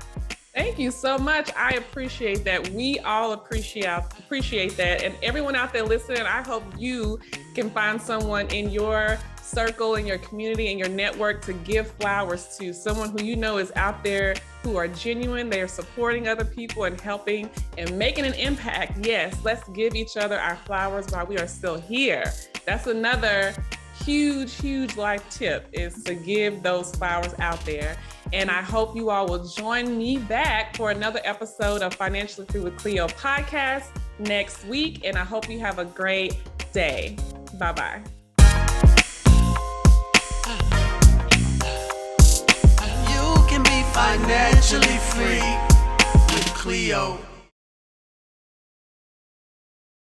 Thank you so much. I appreciate that. We all appreciate that. And everyone out there listening, I hope you can find someone in your circle, in your community, in your network to give flowers to, someone who you know is out there, who are genuine, they are supporting other people and helping and making an impact. Yes, let's give each other our flowers while we are still here. That's another huge life tip, is to give those flowers out there. And I hope you all will join me back for another episode of Financially Free with Cleo podcast next week. And I hope you have a great day. Bye-bye. You can be financially free with Cleo.